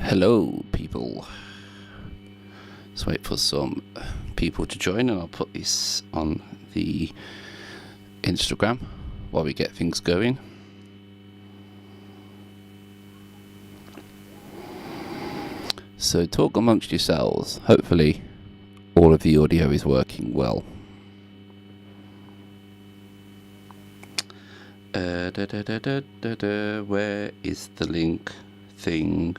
Hello, people. Let's wait for some people to join, and I'll put this on the Instagram while we get things going. So talk amongst yourselves. Hopefully all of the audio is working well. Where is the link thing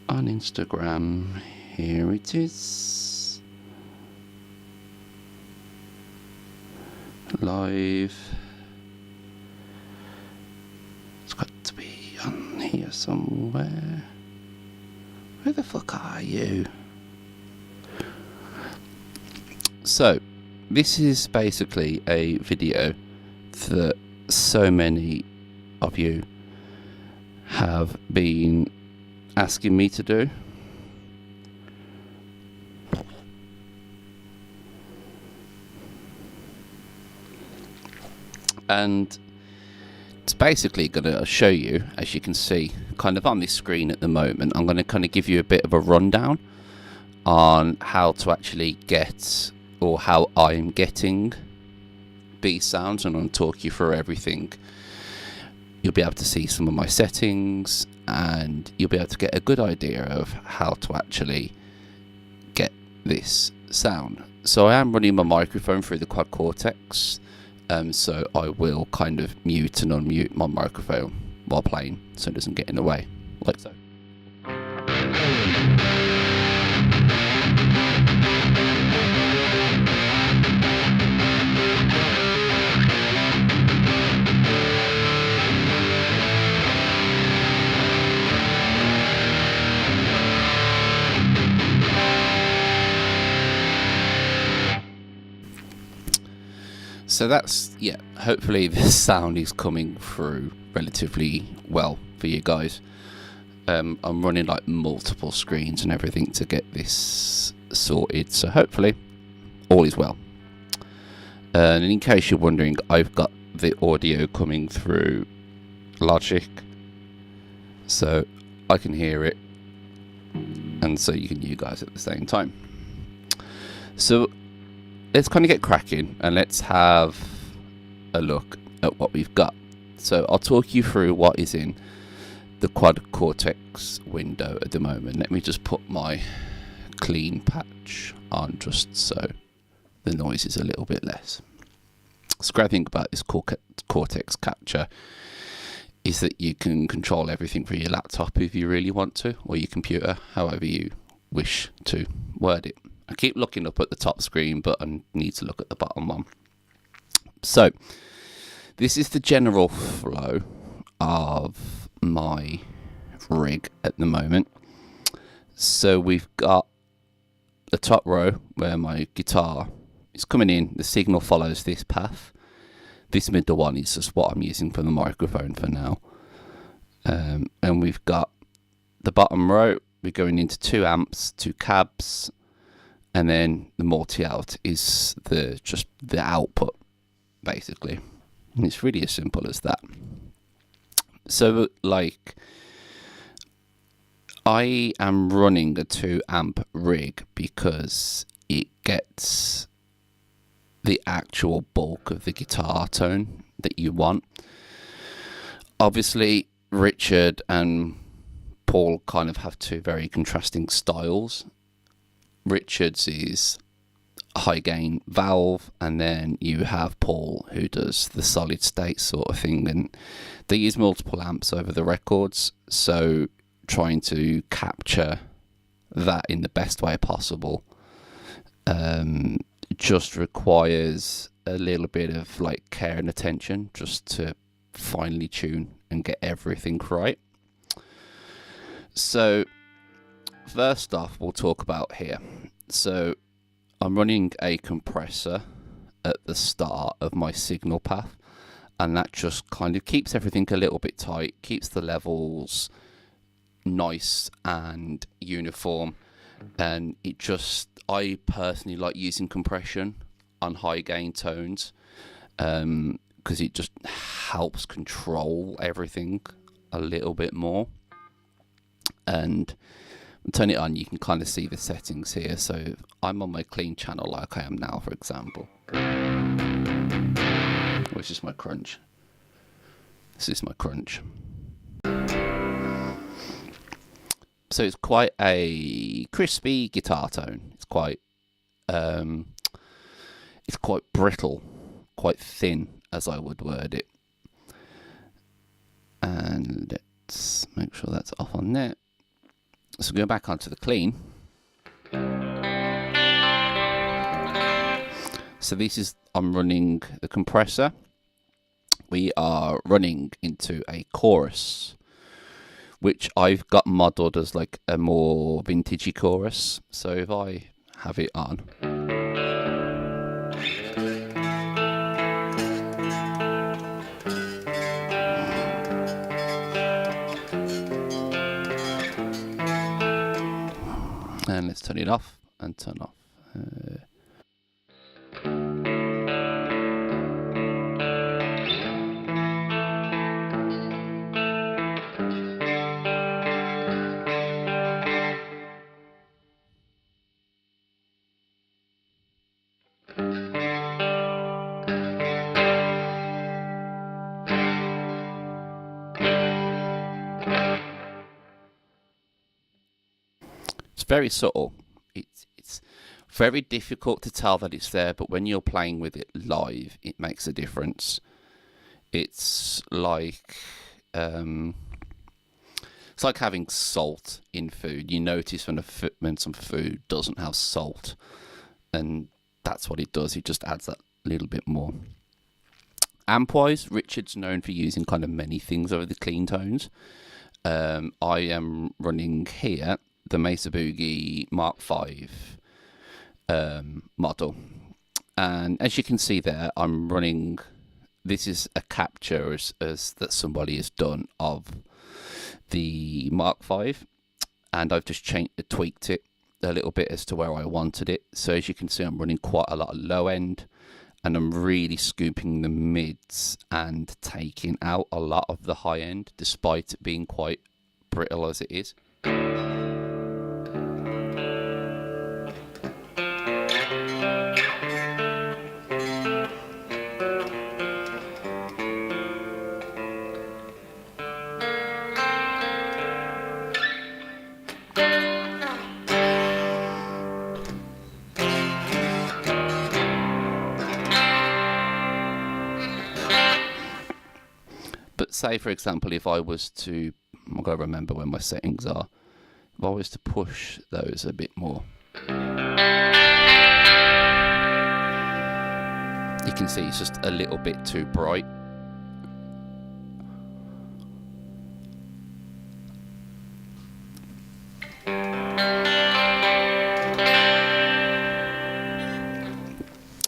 on Instagram? Here it is. Live. It's got to be on here somewhere. Where the fuck are you? So, this is basically a video that so many of you have been asking me to do. And it's basically going to show you, as you can see, kind of on this screen at the moment, I'm going to kind of give you a bit of a rundown on how to actually get, or how I'm getting these sounds, and I'll talk you through everything. You'll be able to see some of my settings, and you'll be able to get a good idea of how to actually get this sound. So I am running my microphone through the quad Cortex, so I will kind of mute and unmute my microphone while playing so it doesn't get in the way, like so. So that's, yeah, hopefully this sound is coming through relatively well for you guys. I'm running like multiple screens and everything to get this sorted, so hopefully all is well. And in case you're wondering, I've got the audio coming through Logic, so I can hear it, and so you can hear you guys at the same time. So let's kind of get cracking and let's have a look at what we've got. So I'll talk you through what is in the quad Cortex window at the moment. Let me just put my clean patch on just so the noise is a little bit less. So great thing about this Cortex capture is that you can control everything through your laptop if you really want to, or your computer, however you wish to word it. I keep looking up at the top screen, but I need to look at the bottom one. So, this is the general flow of my rig at the moment. So we've got the top row where my guitar is coming in. The signal follows this path. This middle one is just what I'm using for the microphone for now. And we've got the bottom row. We're going into 2 amps, 2 cabs. And then the multi-out is just the output, basically. And it's really as simple as that. So, like, I am running a 2 amp rig because it gets the actual bulk of the guitar tone that you want. Obviously, Richard and Paul kind of have two very contrasting styles. Richard's is high gain valve, and then you have Paul who does the solid state sort of thing, and they use multiple amps over the records, so trying to capture that in the best way possible just requires a little bit of like care and attention just to finely tune and get everything right. So first off, we'll talk about here. So I'm running a compressor at the start of my signal path, and that just kind of keeps everything a little bit tight, keeps the levels nice and uniform, and it just, I personally like using compression on high gain tones because it just helps control everything a little bit more. And turn it on, you can kind of see the settings here. So I'm on my clean channel like I am now, for example, which is my crunch. This is my crunch. So it's quite a crispy guitar tone. It's quite brittle, quite thin, as I would word it. And let's make sure that's off on there. So go back onto the clean. So this is, I'm running the compressor. We are running into a chorus, which I've got modeled as like a more vintagey chorus. So if I have it on, and let's turn it off and turn off. Very subtle. It's very difficult to tell that it's there, but when you're playing with it live, it makes a difference. It's like having salt in food. You notice when some food doesn't have salt, and that's what it does. It just adds that little bit more. Amp-wise, Richard's known for using kind of many things over the clean tones. I am running here the Mesa Boogie Mark V model, and as you can see there, I'm running, this is a capture as that somebody has done of the Mark V, and I've just tweaked it a little bit as to where I wanted it. So as you can see, I'm running quite a lot of low end, and I'm really scooping the mids and taking out a lot of the high end, despite it being quite brittle as it is. But say, for example, if I was to, I've got to remember when my settings are, if I was to push those a bit more, you can see it's just a little bit too bright.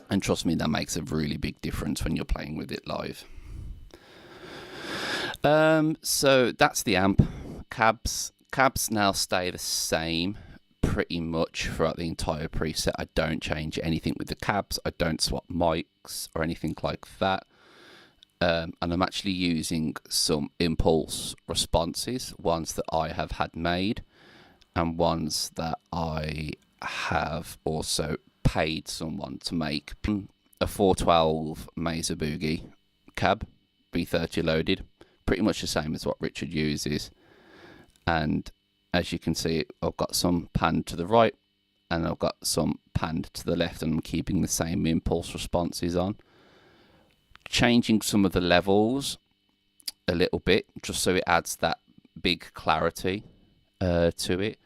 And trust me, that makes a really big difference when you're playing with it live. So that's the amp. Cabs now stay the same pretty much throughout the entire preset. I don't change anything with the cabs. I don't swap mics or anything like that. And I'm actually using some impulse responses, ones that I have had made and ones that I have also paid someone to make. a 412 Mesa Boogie cab, B30 loaded, pretty much the same as what Richard uses. And as you can see, I've got some panned to the right and I've got some panned to the left, and I'm keeping the same impulse responses on. Changing some of the levels a little bit, just so it adds that big clarity to it,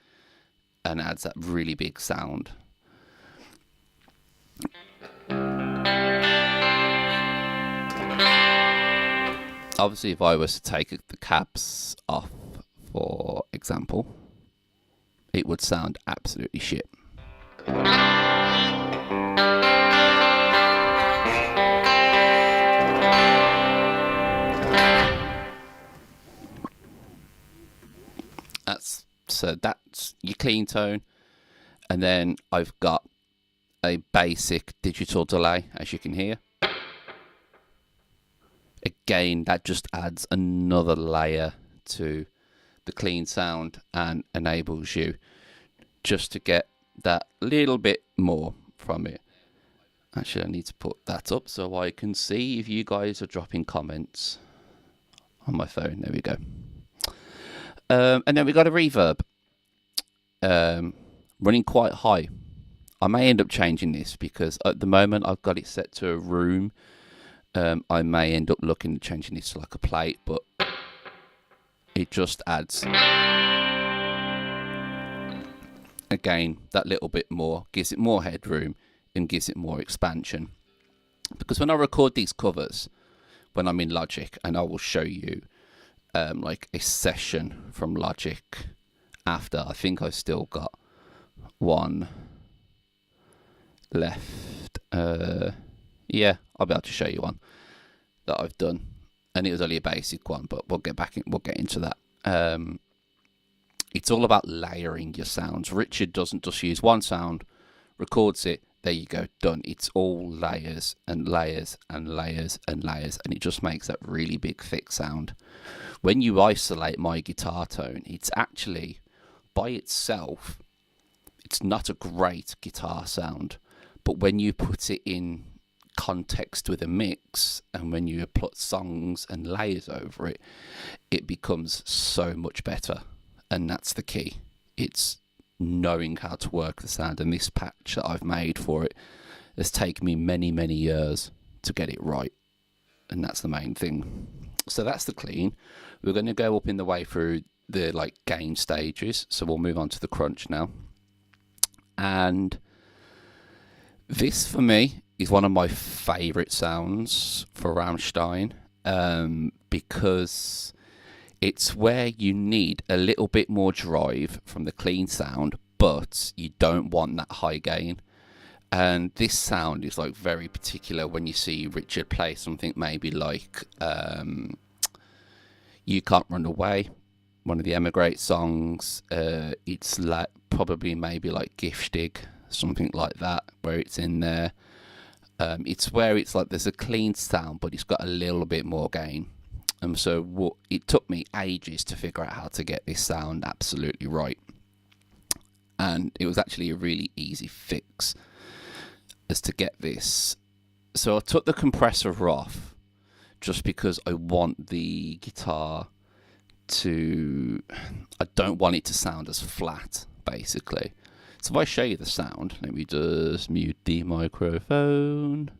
and adds that really big sound. Obviously, if I was to take the cabs off, for example, it would sound absolutely shit. So that's your clean tone, and then I've got a basic digital delay, as you can hear. Again, that just adds another layer to the clean sound and enables you just to get that little bit more from it. Actually, I need to put that up so I can see if you guys are dropping comments on my phone. There we go. And then we got a reverb running quite high. I may end up changing this because at the moment I've got it set to a room. I may end up looking at changing this to like a plate, but it just adds, again, that little bit more, gives it more headroom and gives it more expansion. Because when I record these covers, when I'm in Logic, and I will show you like a session from Logic after, I think I've still got one left. Yeah, I'll be able to show you one that I've done, and it was only a basic one, but we'll get into that. It's all about layering your sounds. Richard doesn't just use one sound, records it, there you go, done. It's all layers and layers and layers and layers, and it just makes that really big thick sound. When you isolate my guitar tone, it's actually by itself, it's not a great guitar sound, but when you put it in context with a mix, and when you put songs and layers over it, it becomes so much better. And that's the key. It's knowing how to work the sound, and this patch that I've made for it has taken me many years to get it right, and that's the main thing. So that's the clean. We're going to go up in the way through the like gain stages, so we'll move on to the crunch now. And this for me is one of my favorite sounds for Rammstein, because it's where you need a little bit more drive from the clean sound, but you don't want that high gain. And this sound is like very particular when you see Richard play something maybe like You Can't Run Away, one of the Emigrate songs. It's like probably maybe like Giftig, something like that, where it's in there. It's where it's like there's a clean sound, but it's got a little bit more gain. So it took me ages to figure out how to get this sound absolutely right. And it was actually a really easy fix as to get this. So I took the compressor off just because I want the guitar to, I don't want it to sound as flat, basically. So if I show you the sound, let me just mute the microphone.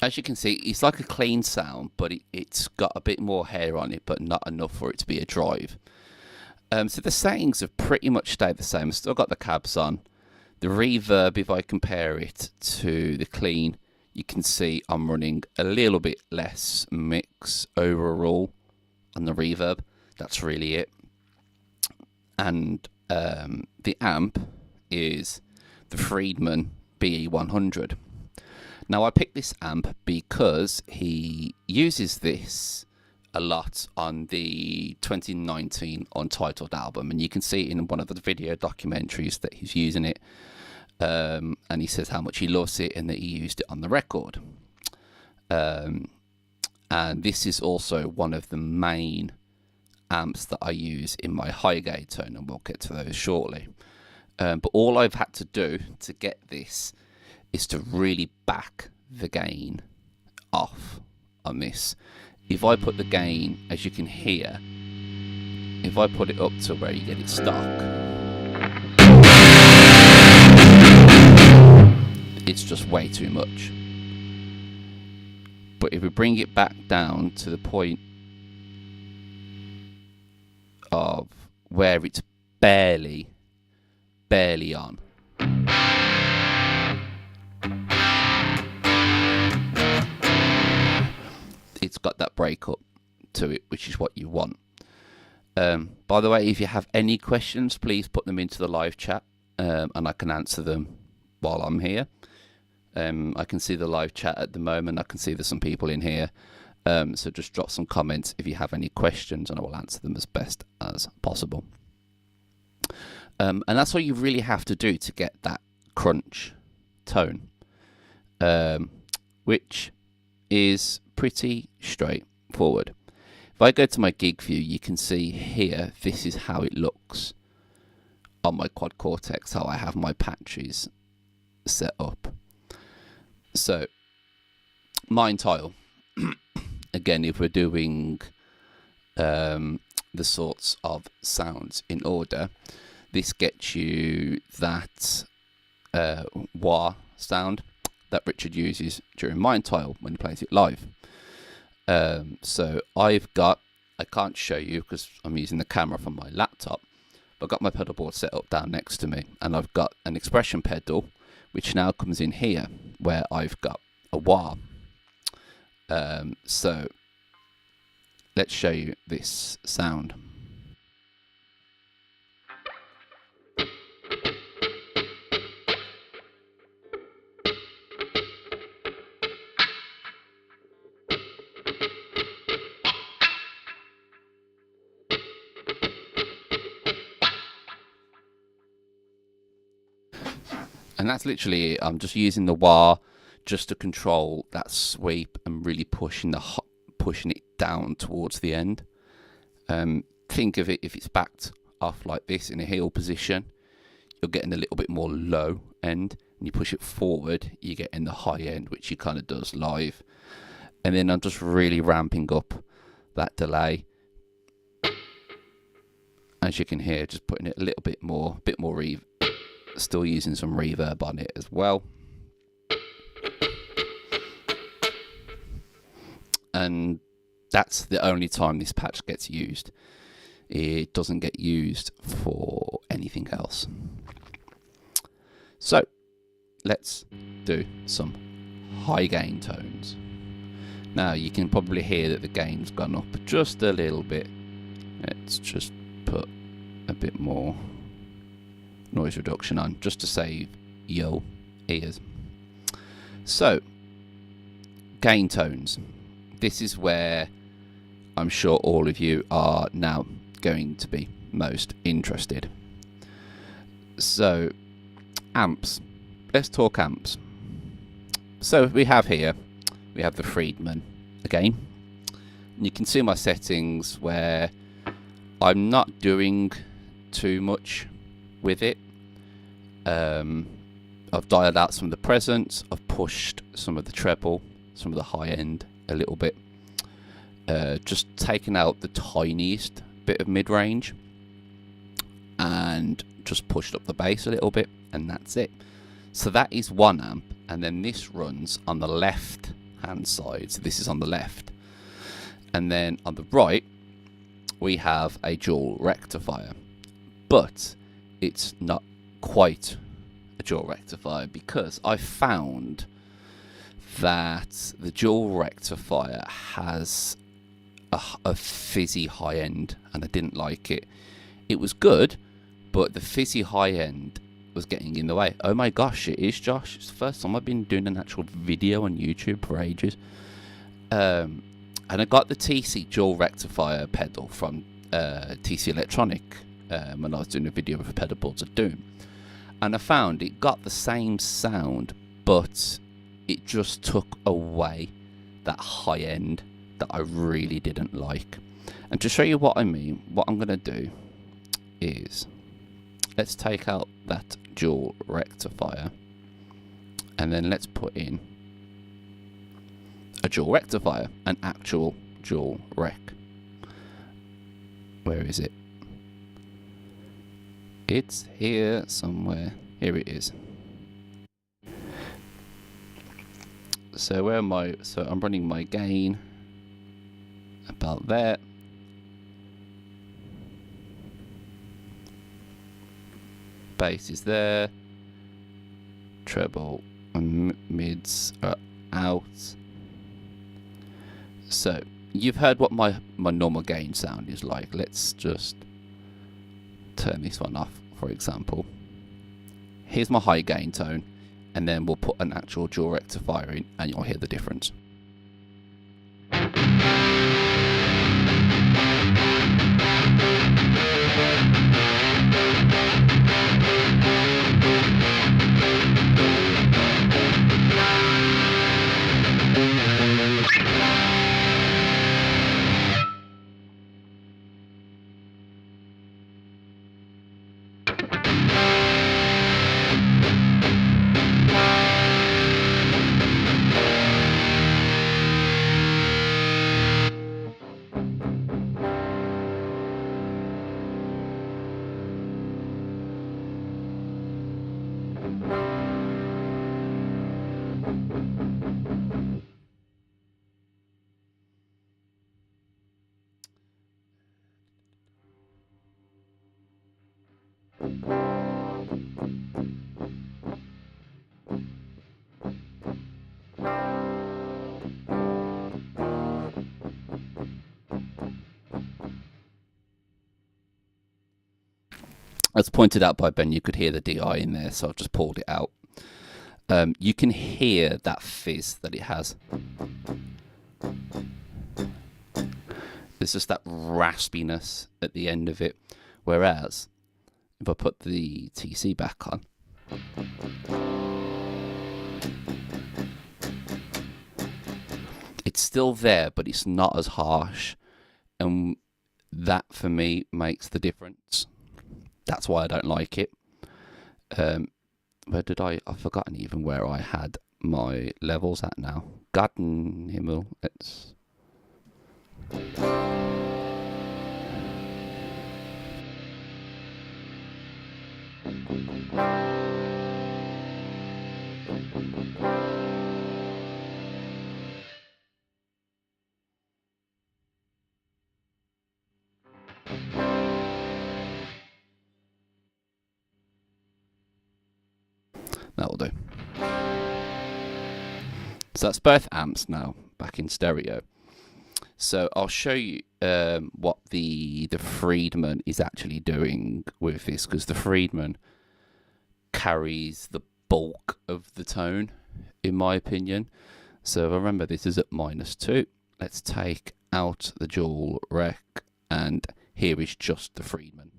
As you can see, it's like a clean sound, but it's got a bit more hair on it, but not enough for it to be a drive. So the settings have pretty much stayed the same. I've still got the cabs on. The reverb, if I compare it to the clean, you can see I'm running a little bit less mix overall on the reverb. That's really it. And the amp is the Friedman BE100. Now I picked this amp because he uses this a lot on the 2019 Untitled album, and you can see in one of the video documentaries that he's using it, and he says how much he loves it and that he used it on the record. And this is also one of the main amps that I use in my high gain tone, and we'll get to those shortly. But all I've had to do to get this is to really back the gain off on this. If I put the gain, as you can hear, if I put it up to where you get it stuck, it's just way too much. But if we bring it back down to the point of where it's barely on, it's got that breakup to it, which is what you want. By the way, if you have any questions, please put them into the live chat, and I can answer them while I'm here. I can see the live chat at the moment. I can see there's some people in here. So just drop some comments if you have any questions, and I will answer them as best as possible. And that's all you really have to do to get that crunch tone, which is pretty straightforward. If I go to my gig view, you can see here, this is how it looks on my quad Cortex, how I have my patches set up. So, mine tile. Again, if we're doing the sorts of sounds in order, this gets you that wah sound that Richard uses during mine tile when he plays it live. So I can't show you because I'm using the camera from my laptop, but I've got my pedal board set up down next to me, and I've got an expression pedal which now comes in here where I've got a wah. So let's show you this sound. And that's literally it. I'm just using the wah just to control that sweep and really pushing it down towards the end. Think of it, if it's backed off like this in a heel position, you're getting a little bit more low end, and you push it forward, you get in the high end, which he kind of does live. And then I'm just really ramping up that delay, as you can hear, just putting it a little bit more reverb. Still using some reverb on it as well. And that's the only time this patch gets used. It doesn't get used for anything else. So let's do some high gain tones. Now you can probably hear that the gain's gone up just a little bit. Let's just put a bit more noise reduction on just to save your ears. So, gain tones. This is where I'm sure all of you are now going to be most interested. So, amps. Let's talk amps. So we have here, we have the Friedman again. And you can see my settings where I'm not doing too much with it. I've dialed out some of the presence, I've pushed some of the treble, some of the high end a little bit, just taken out the tiniest bit of mid-range and just pushed up the bass a little bit, and that's it. So that is one amp, and then this runs on the left hand side, so this is on the left, and then on the right we have a dual rectifier, but it's not quite a dual rectifier because I found that the dual rectifier has a fizzy high end, and I didn't like it. It was good, but the fizzy high end was getting in the way. Oh my gosh, it is, Josh. It's the first time I've been doing an actual video on YouTube for ages. And I got the TC dual rectifier pedal from TC Electronic when I was doing a video of Pedalboards of Doom. And I found it got the same sound, but it just took away that high end that I really didn't like. And to show you what I mean, what I'm going to do is, let's take out that dual rectifier, and then let's put in a dual rectifier, an actual dual rec. Where is it? It's here somewhere. Here it is. So where am I? So I'm running my gain about there. Bass is there. Treble and mids are out. So you've heard what my normal gain sound is like. Let's just turn this one off, for example. Here's my high gain tone, and then we'll put an actual dual rectifier in and you'll hear the difference. As pointed out by Ben, you could hear the DI in there, so I've just pulled it out. You can hear that fizz that it has. There's just that raspiness at the end of it. Whereas, if I put the TC back on, it's still there, but it's not as harsh. And that, for me, makes the difference. That's why I don't like it. Where did I've forgotten even where I had my levels at now. Garden Himmel. It's that'll do. So that's both amps now back in stereo. So I'll show you what the Friedman is actually doing with this, because the Friedman carries the bulk of the tone, in my opinion. So remember, this is at -2. Let's take out the dual rec, and here is just the Friedman.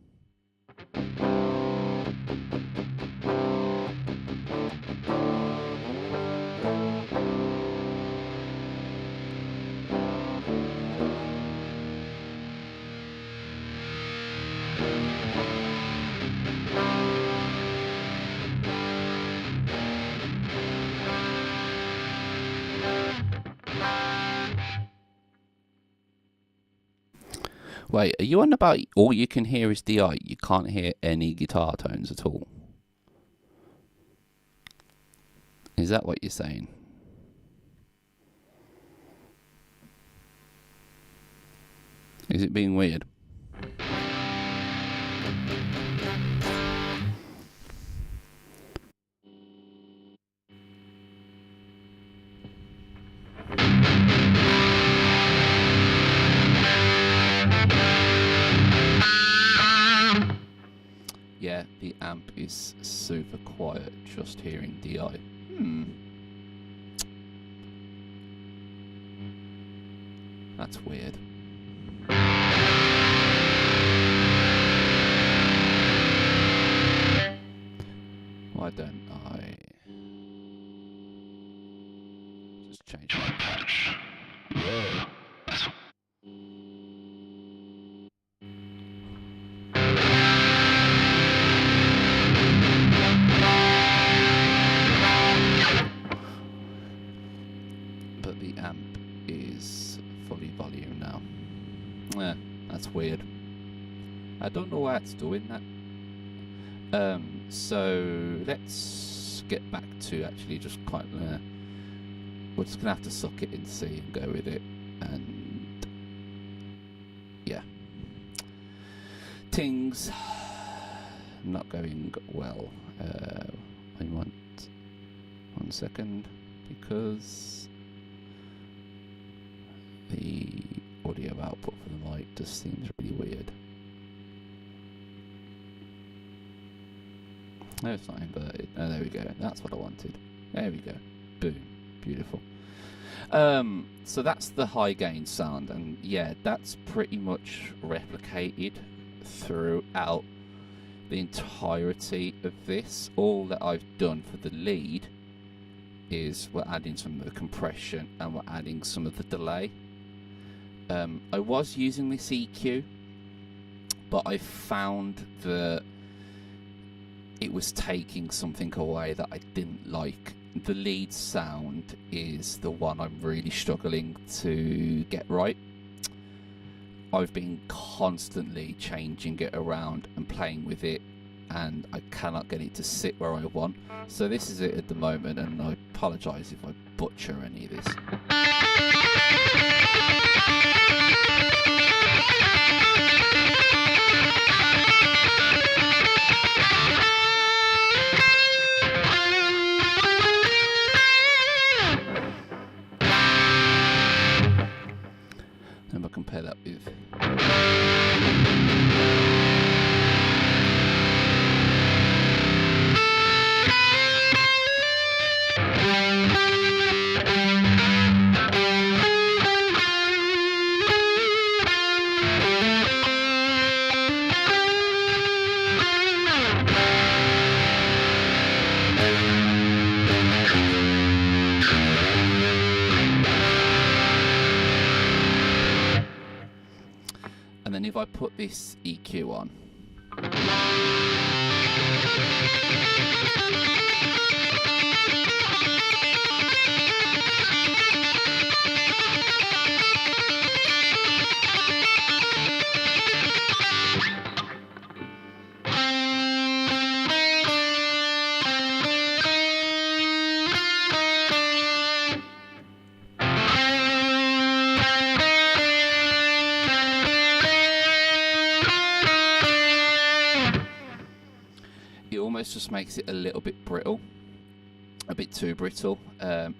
Wait, are you on about all you can hear is DI? You can't hear any guitar tones at all? Is that what you're saying? Is it being weird? Yeah, the the amp is super quiet just hearing DI. That's weird. Why don't I just change my patch? But the amp is fully volume now. That's weird. I don't know why it's doing that. So let's get back to actually just quite. We're just gonna have to suck it and see and go with it, and yeah, things not going well. I want 1 second because the audio output for the mic just seems really weird. No, it's not inverted. Oh, there we go. That's what I wanted. There we go. Boom. Beautiful. So that's the high gain sound, and yeah, that's pretty much replicated throughout the entirety of this. All that I've done for the lead is we're adding some of the compression and we're adding some of the delay. I was using this EQ, but I found that it was taking something away that I didn't like. The lead sound is the one I'm really struggling to get right. I've been constantly changing it around and playing with it, and I cannot get it to sit where I want. So this is it at the moment, and I apologise if I butcher any of this. And I compare that with if I put this EQ on, just makes it a little bit brittle, a bit too brittle, and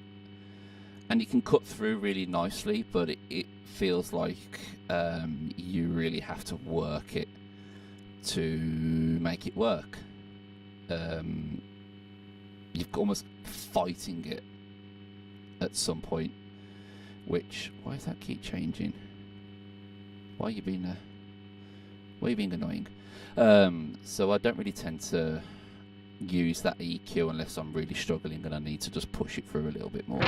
you can cut through really nicely, but it feels like you really have to work it to make it work. You're almost fighting it at some point, which, why does that keep changing? Why are you being annoying? So I don't really tend to use that EQ unless I'm really struggling and I need to just push it through a little bit more.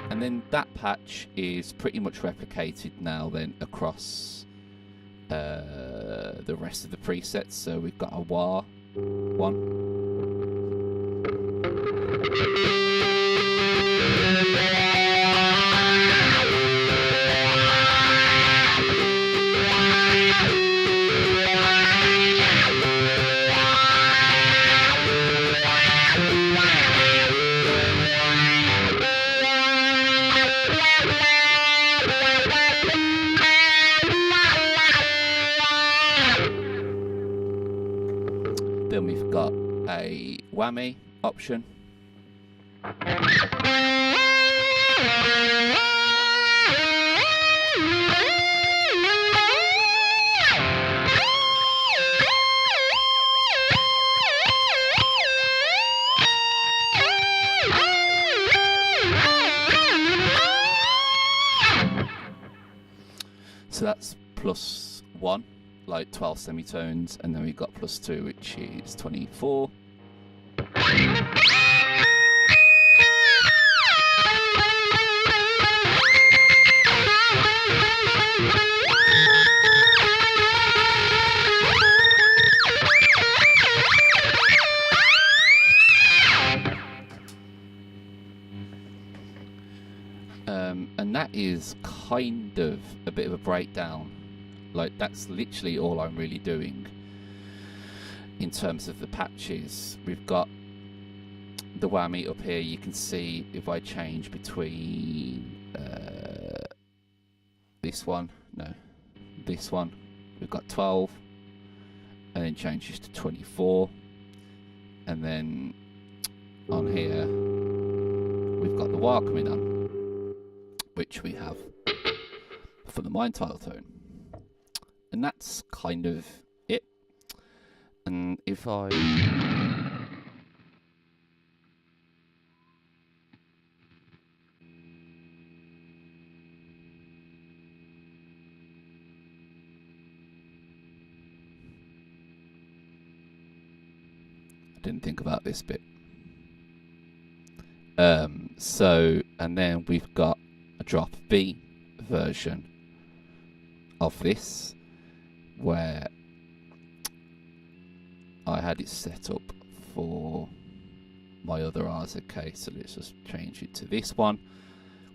And then that patch is pretty much replicated now then across the rest of the presets. So we've got a wah one. Then we've got a whammy option. So that's +1, like 12 semitones, and then we've got +2, which is 24. And that is kind of a bit of a breakdown. Like, that's literally all I'm really doing in terms of the patches. We've got the whammy up here. You can see if I change between this one, we've got 12, and then changes to 24, and then on here we've got the wah coming on, which we have for the mine tile tone, and that's kind of it. And if I didn't think about this bit. So, and then we've got a drop B version of this, where I had it set up for my other RZK. So let's just change it to this one,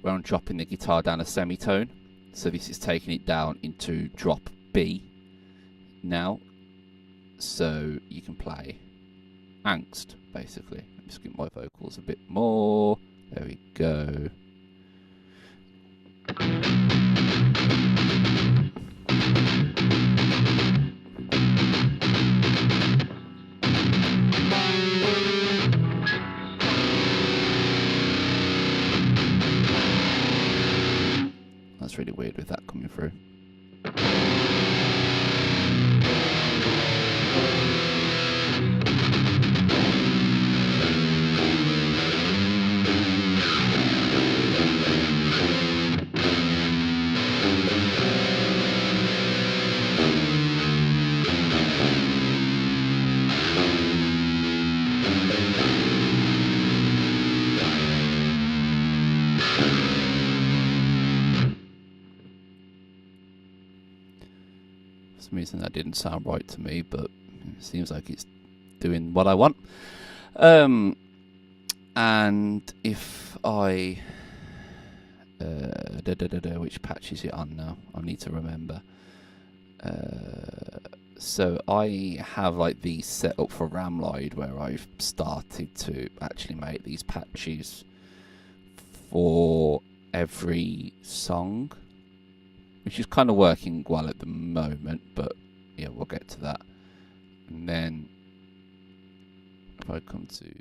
where I'm dropping the guitar down a semitone. So this is taking it down into drop B now, so you can play angst, basically. Let me just get my vocals a bit more. There we go. That's really weird with that coming through. For some reason that didn't sound right to me, but it seems like it's doing what I want. And if I which patch is it on now? I need to remember. So I have like these set up for Ramlide, where I've started to actually make these patches for every song, which is kind of working well at the moment, but yeah, we'll get to that. And then if I come to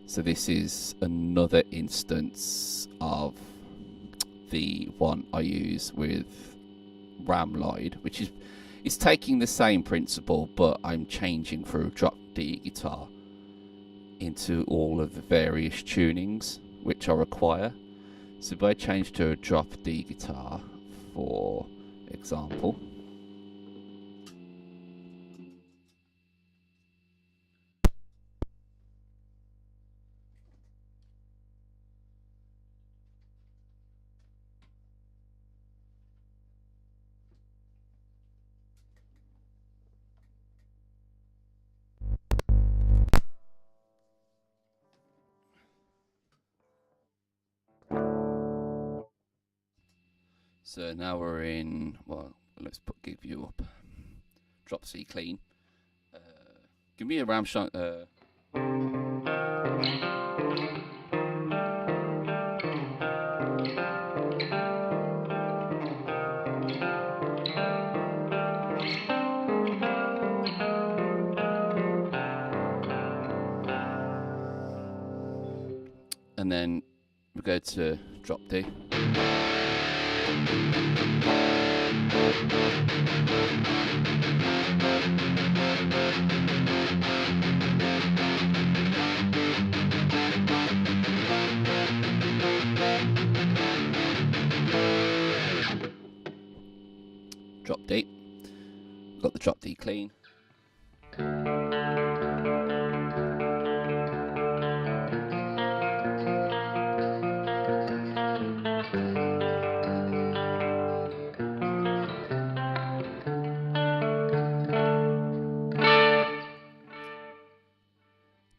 so this is another instance of the one I use with Ramlide, which is, it's taking the same principle, but I'm changing through drop D guitar into all of the various tunings which I require. So if I change to a drop D guitar, for example, so now we're in, well, let's put gig view up, drop C clean, give me a Rammstein, and then we go to drop D. drop D. Got the drop D clean.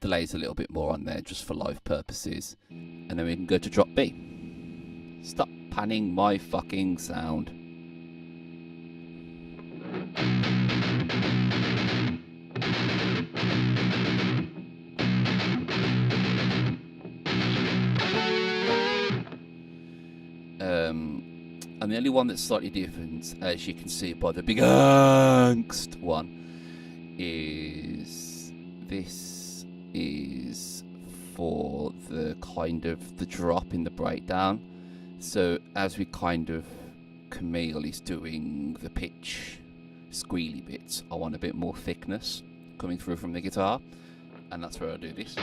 Delays a little bit more on there just for live purposes, and then we can go to drop B. Stop panning my fucking sound. And the only one that's slightly different, as you can see by the big angst one, is this is for the kind of the drop in the breakdown. So as we kind of, Camille is doing the pitch squealy bits, I want a bit more thickness coming through from the guitar, and that's where I do this.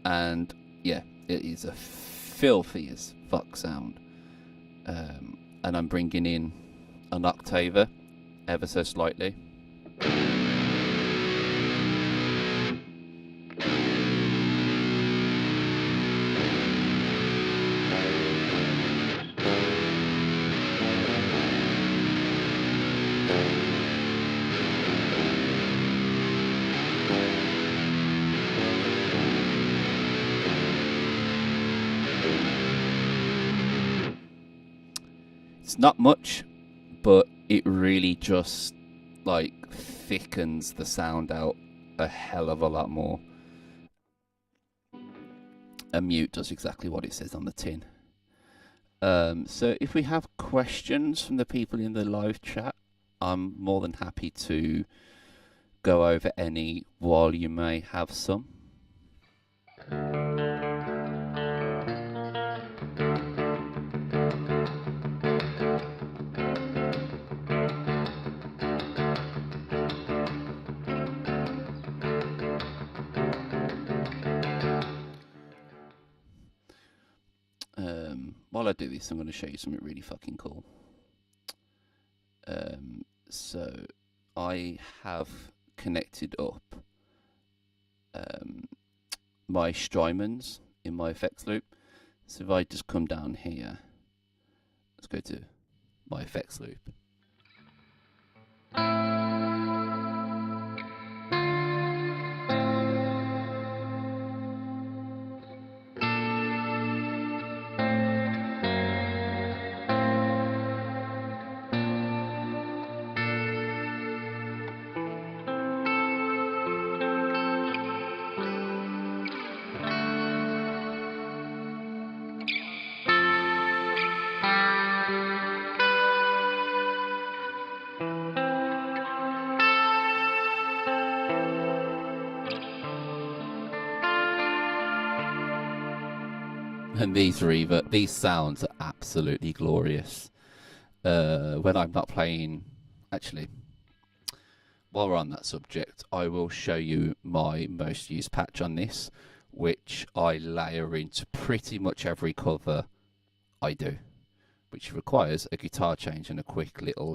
And yeah, it is a filthy as fuck sound. And I'm bringing in an octave ever so slightly. It's not much, but it really just like thickens the sound out a hell of a lot more. A mute does exactly what it says on the tin. So if we have questions from the people in the live chat, I'm more than happy to go over any while you may have some. While I do this, I'm going to show you something really fucking cool. So I have connected up my Strymons in my effects loop. So if I just come down here, let's go to my effects loop. And these sounds are absolutely glorious. When I'm not playing, actually, while we're on that subject, I will show you my most used patch on this, which I layer into pretty much every cover I do, which requires a guitar change and a quick little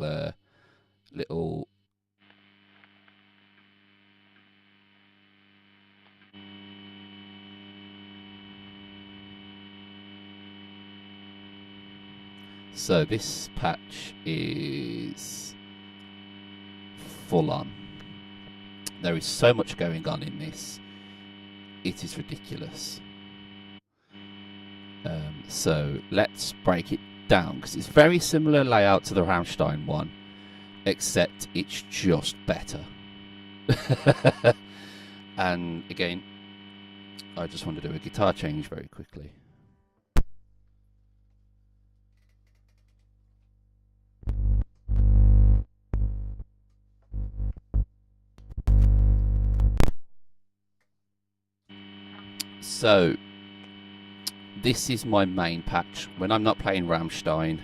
So this patch is full on. There is so much going on in this. It is ridiculous. So let's break it down, because it's very similar layout to the Rammstein one, except it's just better. And again, I just want to do a guitar change very quickly. So this is my main patch. When I'm not playing Rammstein,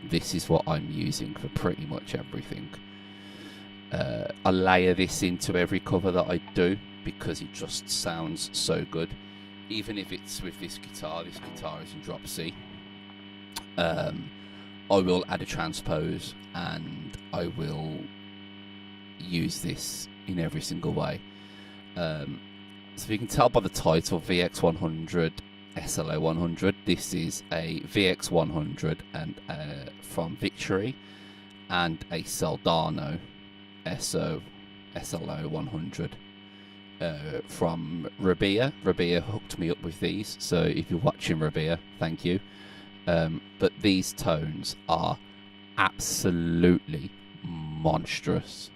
this is what I'm using for pretty much everything. I layer this into every cover that I do because it just sounds so good. Even if it's with this guitar is in drop C. I will add a transpose and I will use this in every single way. So you can tell by the title, VX100 SLO100. This is a VX100 and from Victory, and a Soldano SLO100 from Rabea. Rabea hooked me up with these, so if you're watching, Rabea, thank you. But these tones are absolutely monstrous.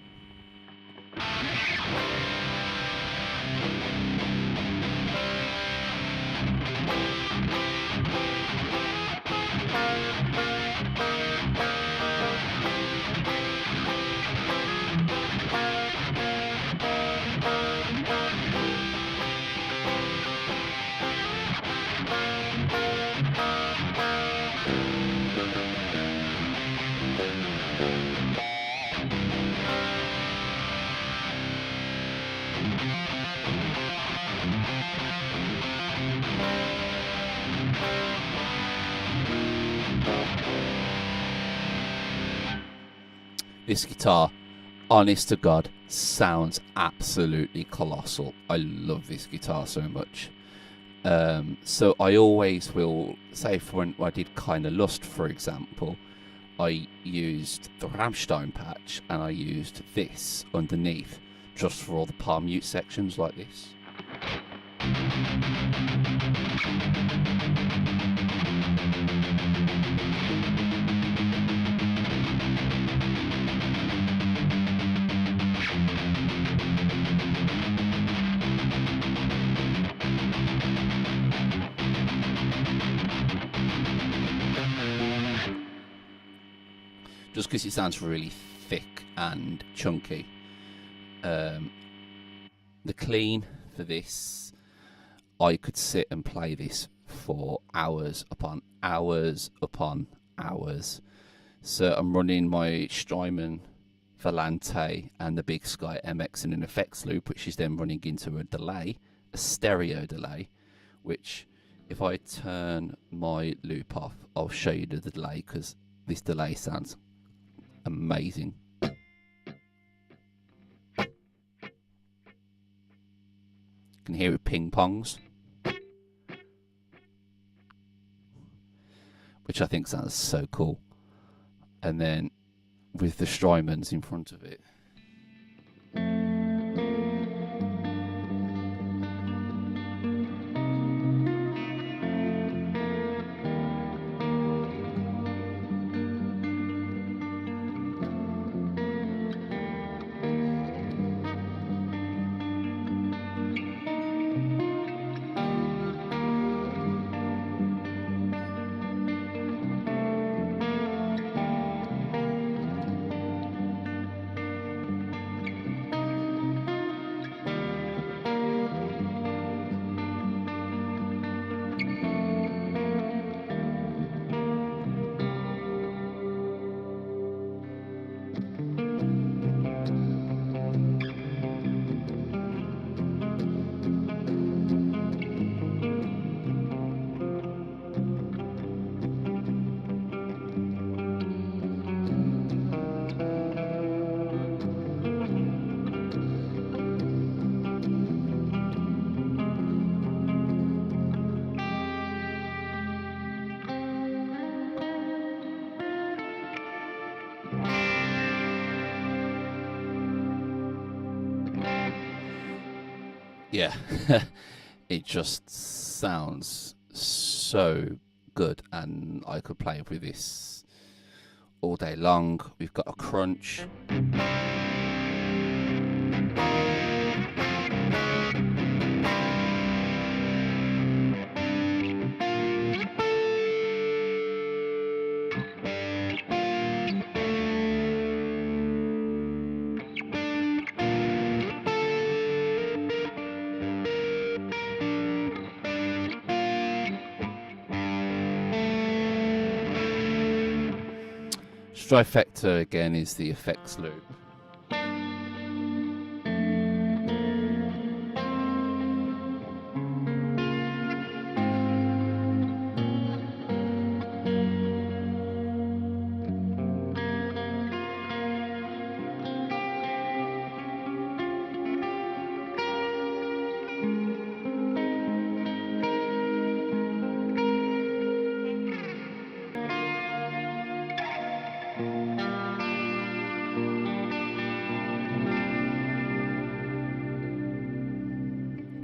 This guitar, honest to God, sounds absolutely colossal. I love this guitar so much. So I always will say, for when I did Kinda Lust, for example, I used the Rammstein patch and I used this underneath just for all the palm mute sections like this. Just because it sounds really thick and chunky. The clean for this, I could sit and play this for hours upon hours upon hours. So I'm running my Strymon Volante and the Big Sky MX in an effects loop, which is then running into a delay, a stereo delay, which if I turn my loop off, I'll show you the delay, because this delay sounds amazing. You can hear it ping pongs, which I think sounds so cool. And then with the Strymons in front of it. Yeah, it just sounds so good, and I could play with this all day long. We've got a crunch. Strifecta again is the effects loop.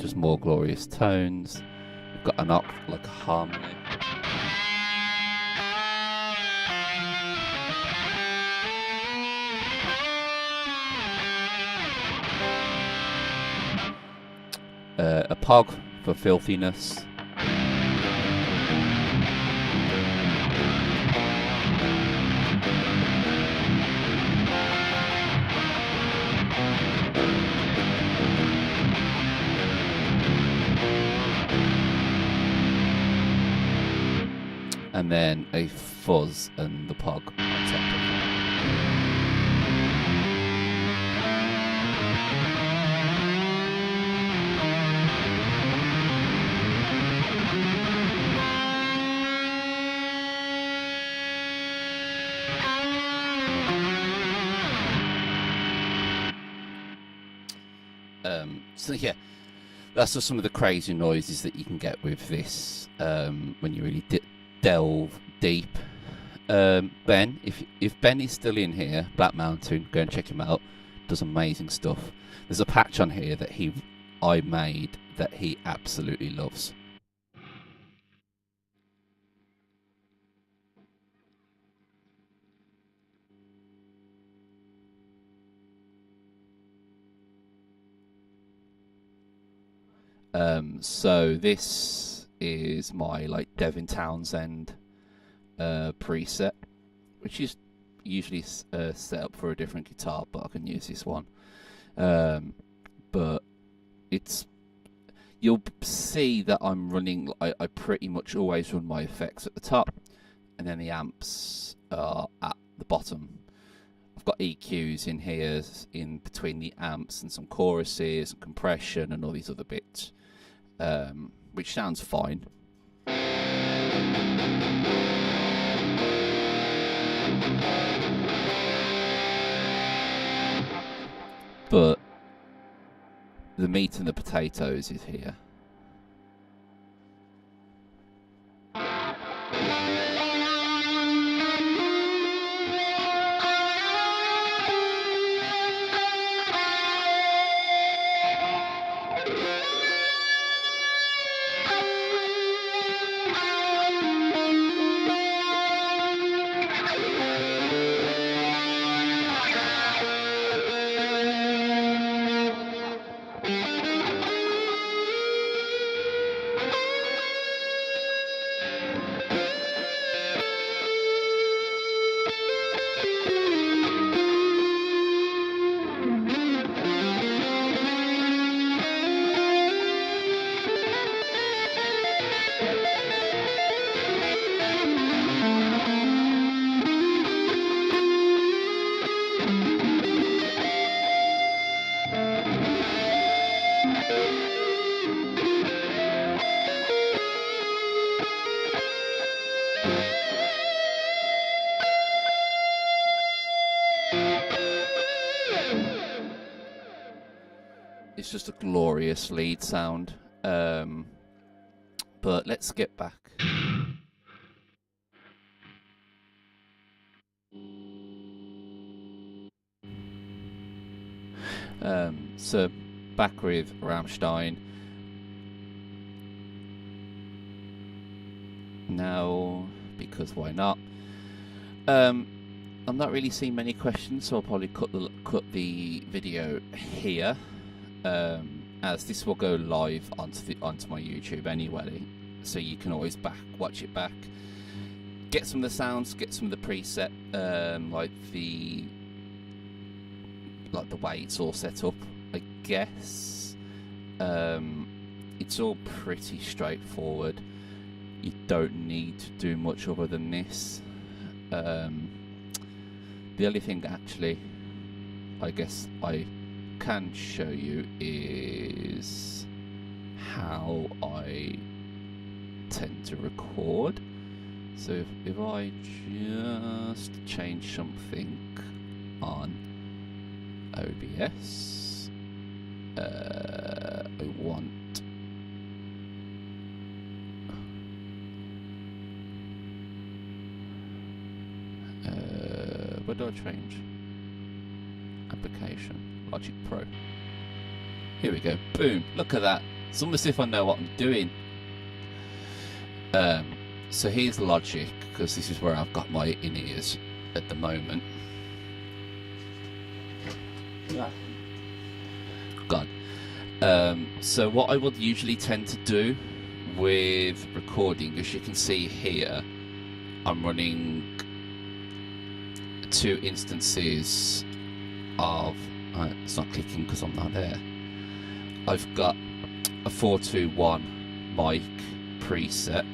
just more glorious tones. We've got an like a harmony. A pog for filthiness. And then a fuzz and the pog on top of it. So yeah, that's just some of the crazy noises that you can get with this when you really delve deep. Ben, if Ben is still in here, Black Mountain, go and check him out. Does amazing stuff. There's a patch on here that I made that he absolutely loves. So this is my like Devin Townsend preset, which is usually set up for a different guitar, but I can use this one. But you'll see that I'm running, I pretty much always run my effects at the top, and then the amps are at the bottom. I've got EQs in here, in between the amps, and some choruses and compression and all these other bits, which sounds fine. But the meat and the potatoes is here. It's just a glorious lead sound. But let's get back. So back with Rammstein. Now, because why not? I'm not really seeing many questions, so I'll probably cut the video here, as this will go live onto my YouTube anyway, so you can always watch it back, get some of the sounds, get some of the preset, like the way it's all set up. I guess it's all pretty straightforward. You don't need to do much other than this. The only thing actually I guess I can show you is how I tend to record. So if I just change something on OBS, I want where do I change? Application, Logic Pro. Here we go. Boom! Look at that. It's almost if I know what I'm doing. So here's Logic, because this is where I've got my in-ears at the moment. God. So what I would usually tend to do with recording, as you can see here, I'm running 2 instances of it's not clicking because I'm not there. I've got a 421 mic preset.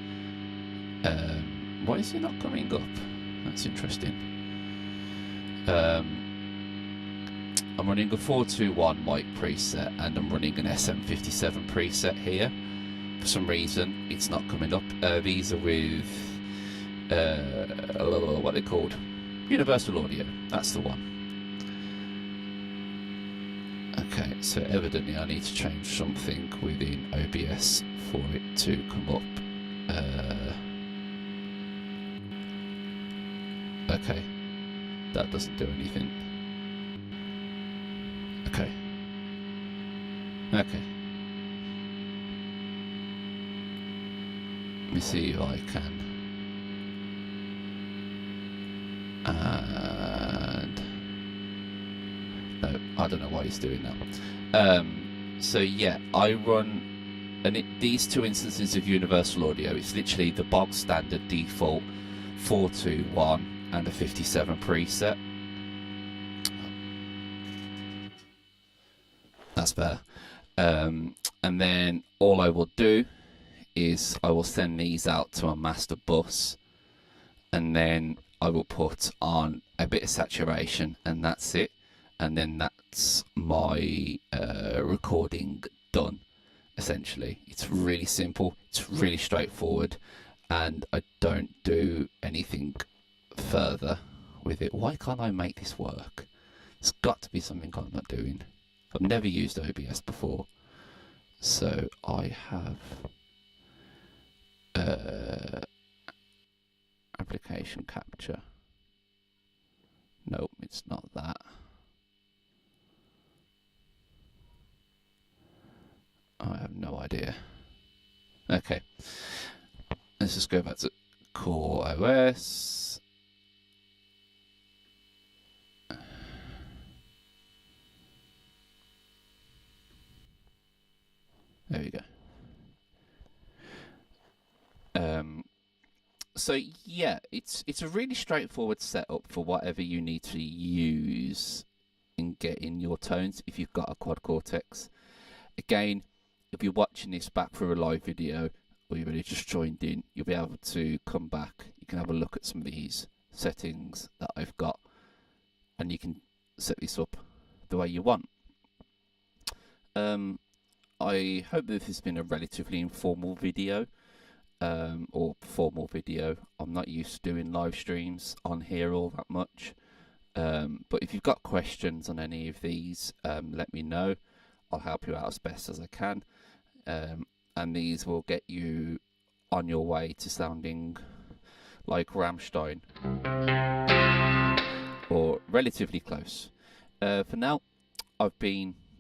Why is it not coming up? That's interesting. I'm running a 421 mic preset and I'm running an SM57 preset here. For some reason it's not coming up. These are with what they're called, Universal Audio. That's the one. Okay, so evidently I need to change something within OBS for it to come up. Okay, that doesn't do anything. Okay. Okay. Let me see if I can. And no, I don't know why he's doing that. So yeah, I run, and these 2 instances of Universal Audio, it's literally the bog standard default 421 and a 57 preset. That's better. And then all I will do is I will send these out to a master bus, and then I will put on a bit of saturation, and that's it. And then that's my recording done, essentially. It's really simple, it's really straightforward, and I don't do anything further with it. Why can't I make this work? There's got to be something I'm not doing. I've never used OBS before, so I have application capture. Nope, it's not that. I have no idea. Okay, let's just go back to Core OS. There we go. So yeah, it's a really straightforward setup for whatever you need to use in getting your tones if you've got a quad Cortex. Again, if you're watching this back for a live video or you've really just joined in, you'll be able to come back. You can have a look at some of these settings that I've got, and you can set this up the way you want. I hope that this has been a relatively informal video, or formal video. I'm not used to doing live streams on here all that much, but if you've got questions on any of these, let me know. I'll help you out as best as I can, and these will get you on your way to sounding like Rammstein, or relatively close. For now, I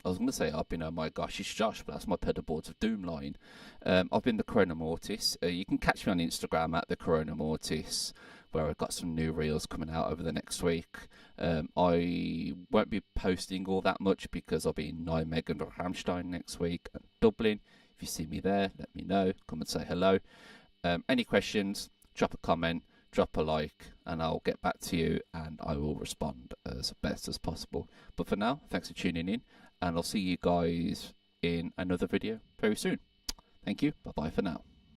was going to say I've been, oh my gosh, it's Josh, but that's my Pedalboards of Doom line. I've been the Corona Mortis. You can catch me on Instagram at the Corona Mortis, where I've got some new reels coming out over the next week. I won't be posting all that much because I'll be in Nijmegen or Rammstein next week and Dublin. If you see me there, let me know. Come and say hello. Any questions, drop a comment, drop a like, and I'll get back to you and I will respond as best as possible. But for now, thanks for tuning in, and I'll see you guys in another video very soon. Thank you. Bye bye for now.